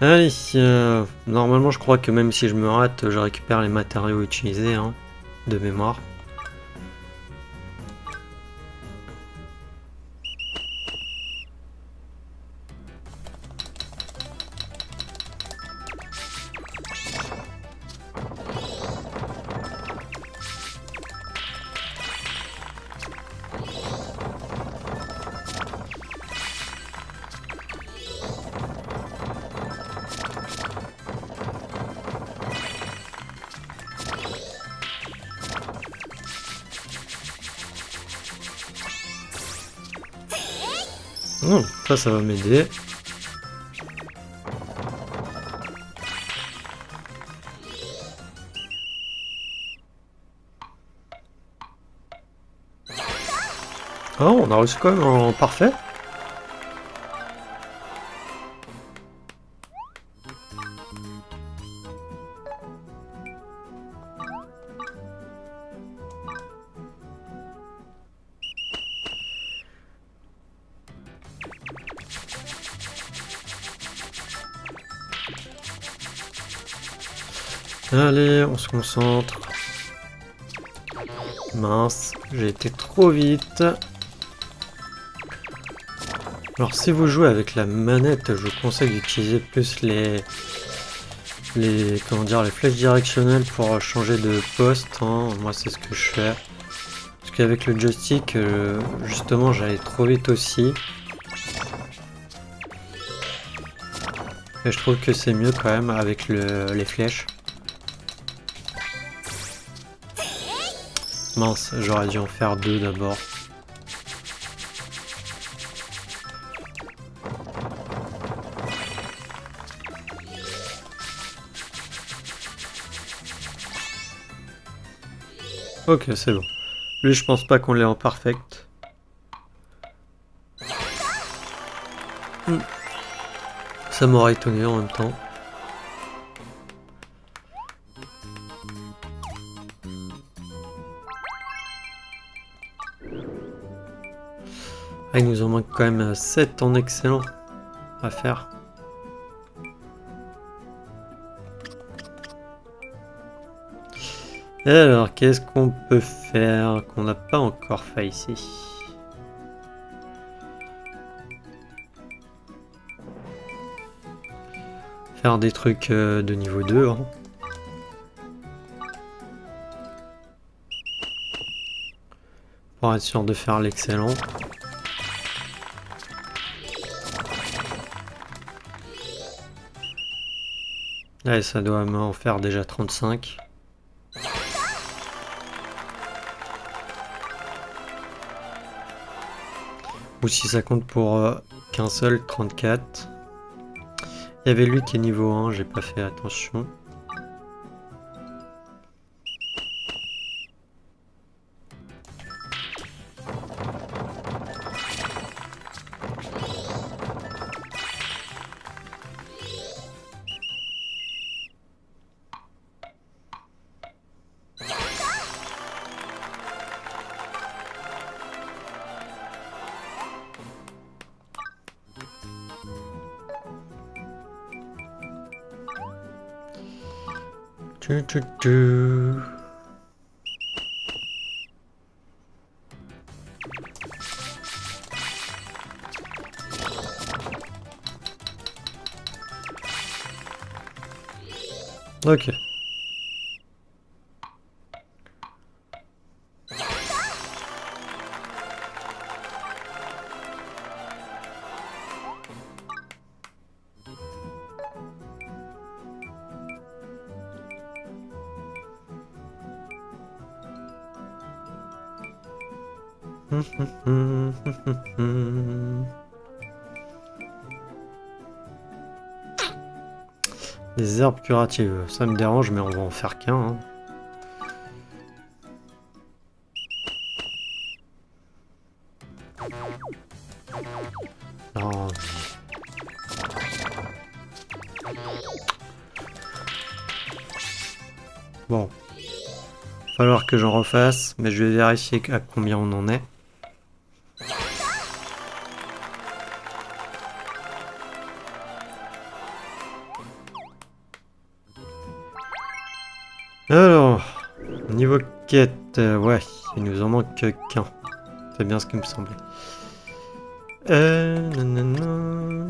Allez, normalement je crois que même si je me rate, je récupère les matériaux utilisés hein, de mémoire. Non, ça va m'aider. Oh, on a reçu quand même en parfait. Allez, on se concentre. Mince, j'ai été trop vite. Alors si vous jouez avec la manette, je vous conseille d'utiliser plus les flèches directionnelles pour changer de poste. Hein. Moi c'est ce que je fais. Parce qu'avec le joystick, justement, j'allais trop vite aussi. Et je trouve que c'est mieux quand même avec les flèches. Mince, j'aurais dû en faire 2 d'abord. Ok, c'est bon. Lui, je pense pas qu'on l'ait en perfect. Ça m'aurait étonné en même temps. Ah, il nous en manque quand même 7 en excellent à faire. Et alors, qu'est-ce qu'on peut faire qu'on n'a pas encore fait ici? Faire des trucs de niveau 2. Hein. Pour être sûr de faire l'excellent. Allez, ça doit m'en faire déjà 35. Ou si ça compte pour qu'un seul, 34. Il y avait lui qui est niveau 1, j'ai pas fait attention. Ok. Des herbes curatives, ça me dérange, mais on va en faire qu'un. Hein. Non. Bon. Va falloir que j'en refasse, mais je vais vérifier à combien on en est. Alors, niveau quête, ouais, il nous en manque qu'un. C'est bien ce qui me semblait. Nanana.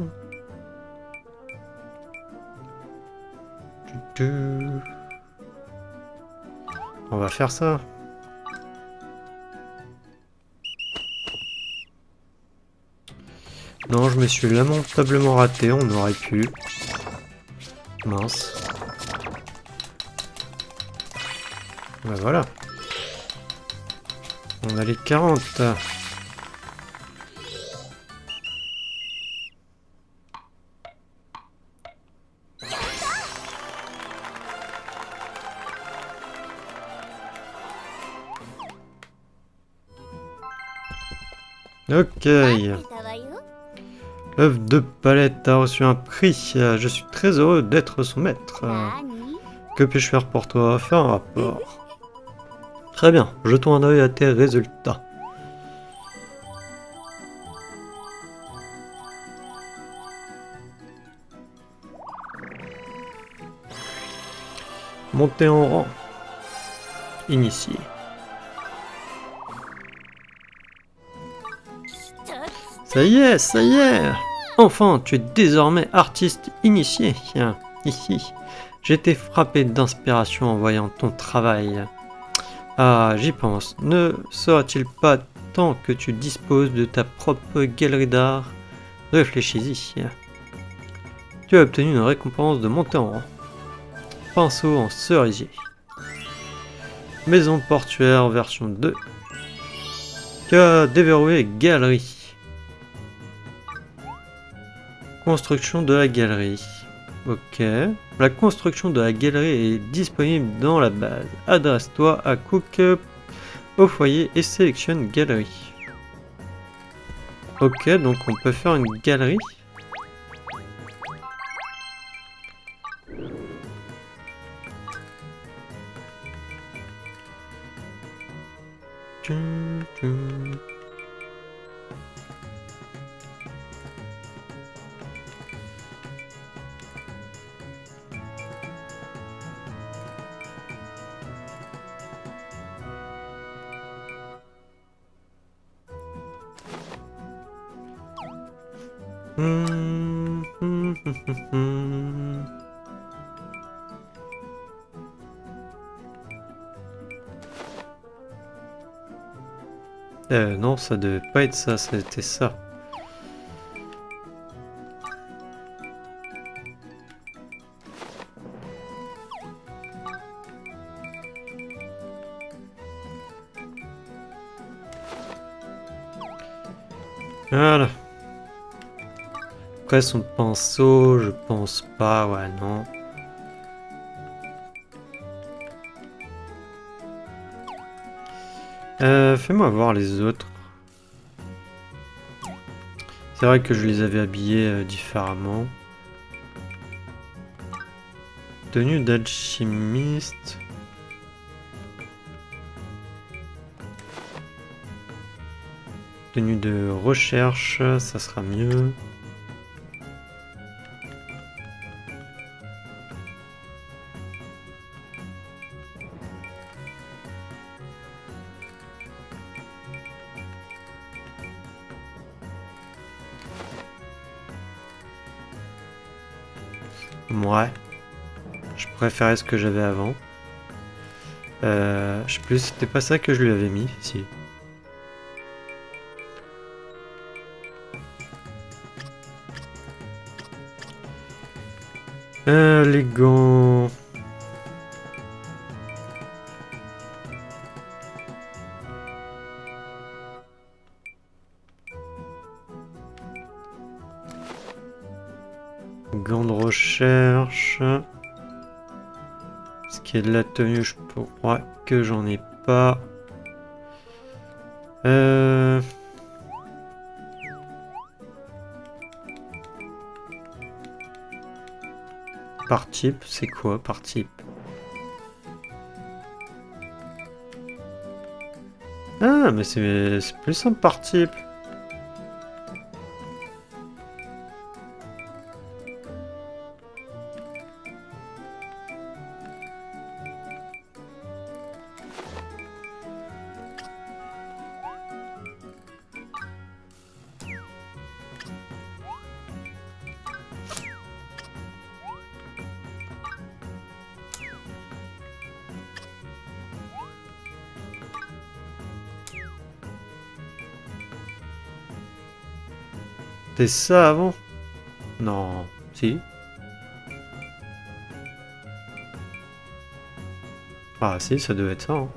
On va faire ça. Non, je me suis lamentablement raté, on aurait pu. Mince. Ben voilà. On a les 40. Ok.
見たわよ。
Œuf de palette a reçu un prix. Je suis très heureux d'être son maître.
何
Que puis-je faire pour toi? Fais un rapport. Très bien, jetons un œil à tes résultats. Monter en rang. Initié. Ça y est, ça y est. Enfin, tu es désormais artiste initié. Ici. J'ai été frappé d'inspiration en voyant ton travail. Ah, j'y pense. Ne sera-t-il pas temps que tu disposes de ta propre galerie d'art? Réfléchis-y. Tu as obtenu une récompense de montée en rang. Pinceau en cerisier. Maison portuaire version 2. Tu as déverrouillé galerie. Construction de la galerie. Ok. La construction de la galerie est disponible dans la base. Adresse-toi à Cook au foyer et sélectionne galerie. Ok, donc on peut faire une galerie. Tchum, tchum. Non, ça devait pas être ça, c'était ça. Voilà. Après son pinceau, je pense pas, ouais, non. Fais-moi voir les autres. C'est vrai que je les avais habillés différemment. Tenue d'alchimiste. Tenue de recherche, ça sera mieux. Ouais. Je préférais ce que j'avais avant. Je sais plus, c'était pas ça que je lui avais mis, si. Les gants. Gants de recherche. Ce qui est de la tenue, je crois que j'en ai pas. Par type, c'est quoi par type? Ah, mais c'est plus simple par type. C'était ça avant? Non, si. Ah si, ça devait être ça. Hein.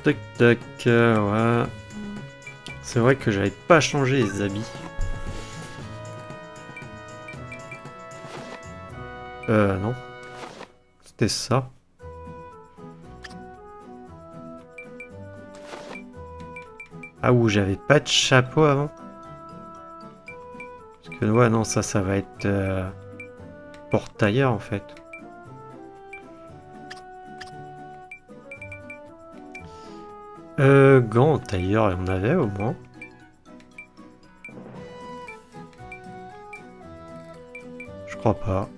Tac tac, ouais. C'est vrai que j'avais pas changé les habits. Non. C'était ça. Ah, ou j'avais pas de chapeau avant. Parce que, ouais, non, ça va être porte-tailleur en fait. Gants tailleur, on avait au moins. Je crois pas.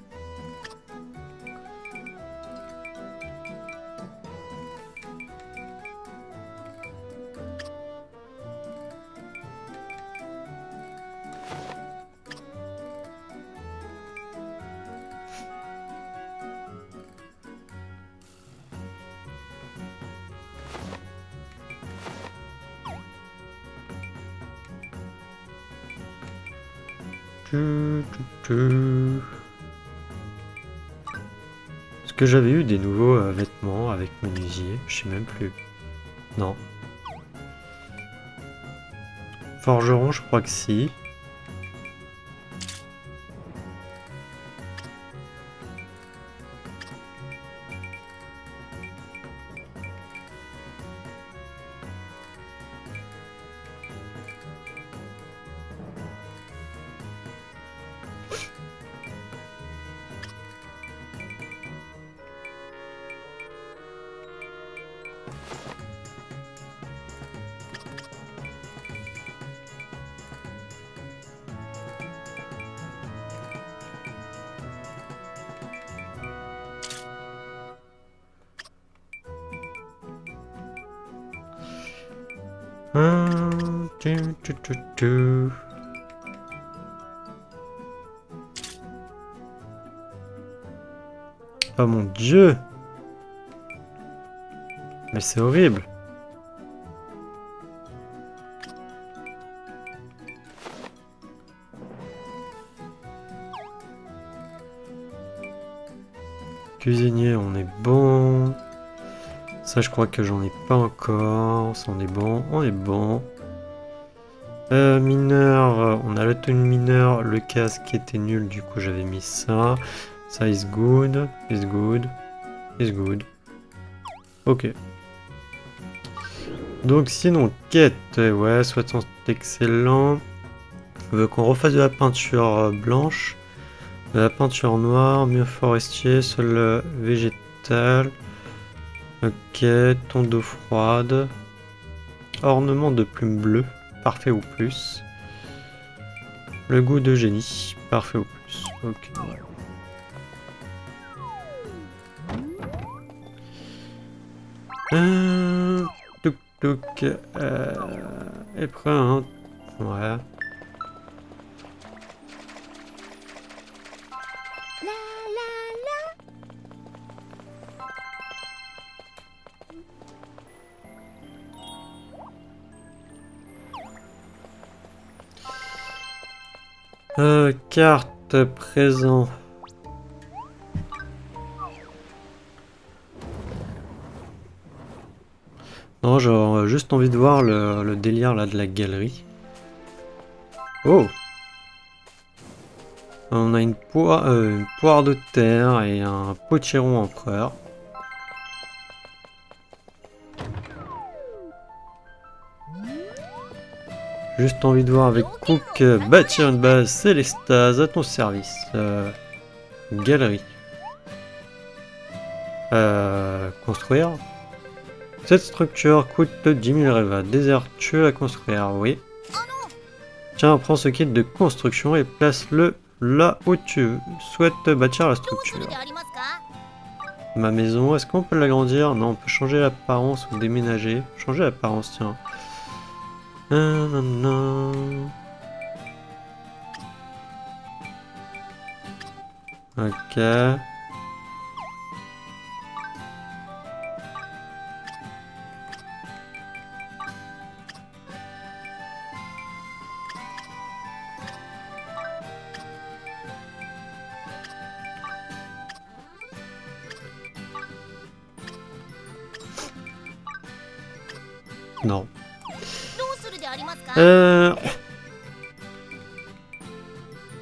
Est-ce que j'avais eu des nouveaux vêtements avec menuisier? Je sais même plus. Non. Forgeron, je crois que si. Oh mon Dieu! Mais c'est horrible! Cuisinier, on est bon. Ça, je crois que j'en ai pas encore. Ça, on est bon. On est bon. Mineur, on a la tenue mineur. Le casque était nul, du coup, j'avais mis ça. Ça, is good. Is good. Is good. Ok. Donc, sinon, quête. Ouais, 60 excellent. On veut qu'on refasse de la peinture blanche. De la peinture noire, mur forestier, sol végétal. Ok, ton d'eau froide. Ornement de plumes bleues, parfait ou plus. Le goût de génie, parfait ou plus. Ok. Touc touc. Et prêt, hein. Ouais. Carte présent. Non, j'ai juste envie de voir le délire là de la galerie. Oh! On a une poire de terre et un potiron empereur. Juste envie de voir avec Cook, bâtir une base célestase à ton service. Galerie. Construire. Cette structure coûte 10 000 reva. Désertueux à construire, oui. Tiens, prends ce kit de construction et place-le là où tu souhaites bâtir la structure. Ma maison, est-ce qu'on peut l'agrandir? Non, on peut changer l'apparence ou déménager. Changer l'apparence, tiens. Ok. Non.
どうするでありますか？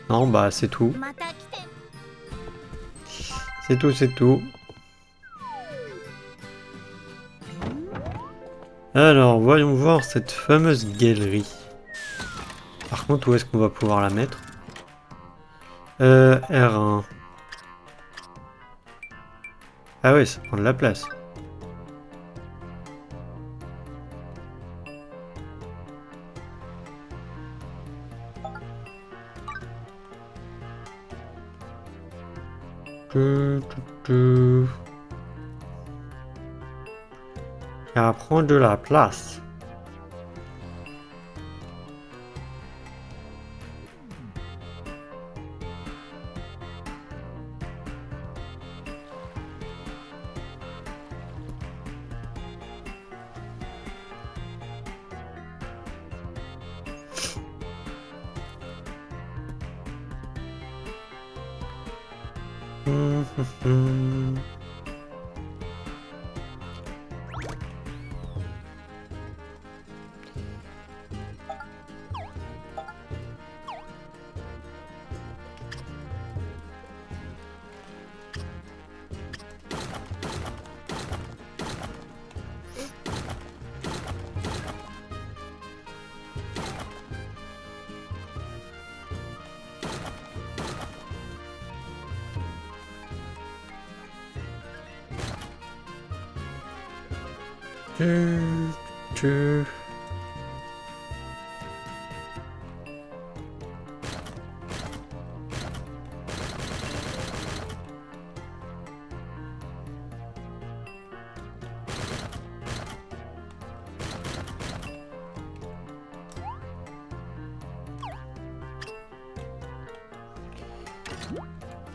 Non, bah c'est tout.
また来て。
C'est tout, c'est tout. Alors, voyons voir cette fameuse galerie. Par contre, où est-ce qu'on va pouvoir la mettre? R1. Ah ouais, ça prend de la place. Ça prend de la place.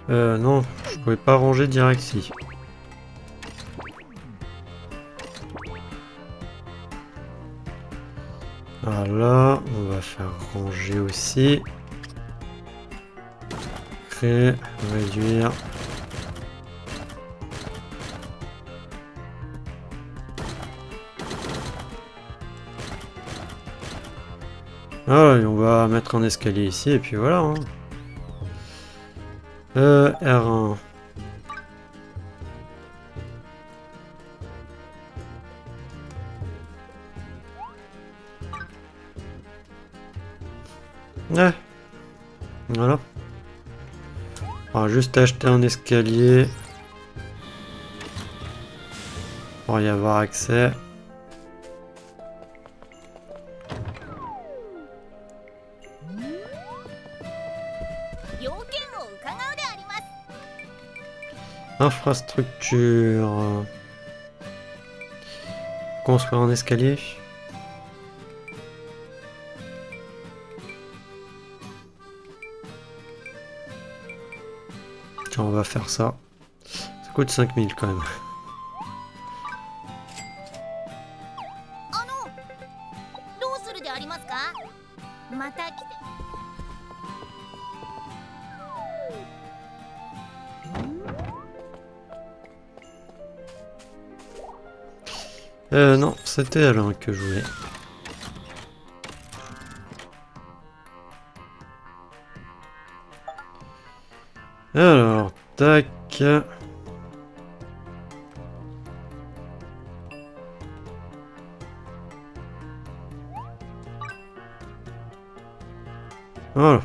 Non, je pouvais pas ranger direct ici. Voilà, on va faire ranger aussi. Créer, réduire. Ah, et on va mettre un escalier ici et puis voilà. Hein. R1. Ouais. Voilà. On va juste acheter un escalier pour y avoir accès. Infrastructure. Construire un escalier. Tiens, on va faire ça. Ça coûte 5000 quand même. Non, c'était Alain que je voulais. Alors, tac. Voilà.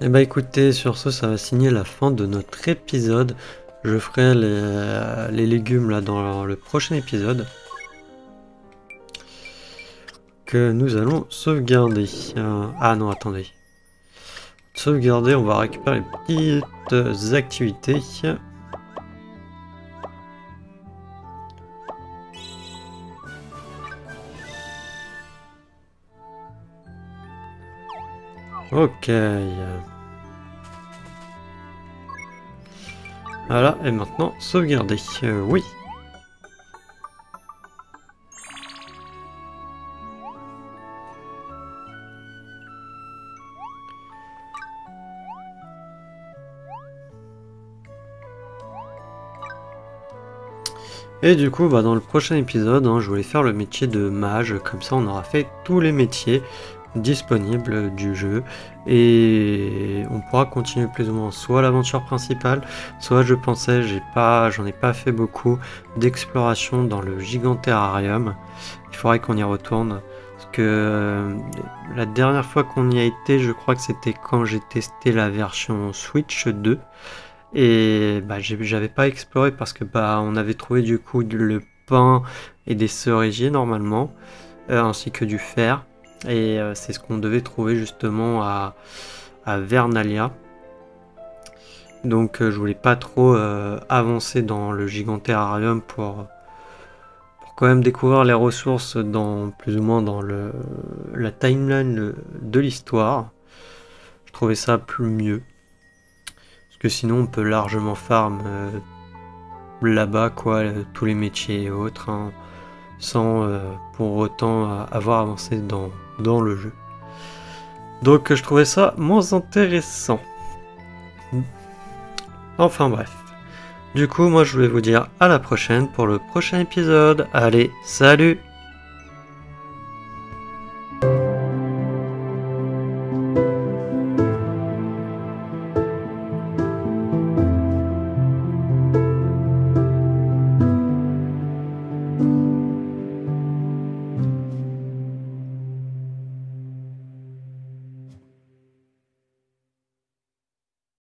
Et bah écoutez, sur ce, ça va signer la fin de notre épisode. Je ferai les légumes là dans le prochain épisode que nous allons sauvegarder. Ah non, attendez. Sauvegarder, on va récupérer les petites activités. Ok. Voilà, et maintenant, sauvegarder. Oui. Et du coup, dans le prochain épisode, je voulais faire le métier de mage, comme ça on aura fait tous les métiers disponibles du jeu, et on pourra continuer plus ou moins soit l'aventure principale, soit je pensais, j'en ai pas fait beaucoup d'exploration dans le Giganterrarium. Il faudrait qu'on y retourne, parce que la dernière fois qu'on y a été, je crois que c'était quand j'ai testé la version Switch 2. Et j'avais pas exploré parce que on avait trouvé du coup le pain et des cerisiers normalement, ainsi que du fer. Et c'est ce qu'on devait trouver justement à Vernalia. Donc je voulais pas trop avancer dans le Giganterrarium pour quand même découvrir les ressources plus ou moins dans la timeline de l'histoire. Je trouvais ça mieux. Que sinon on peut largement farm là-bas tous les métiers et autres, sans pour autant avoir avancé dans le jeu. Donc je trouvais ça moins intéressant. Enfin bref. Du coup moi je voulais vous dire à la prochaine pour le prochain épisode. Allez, salut!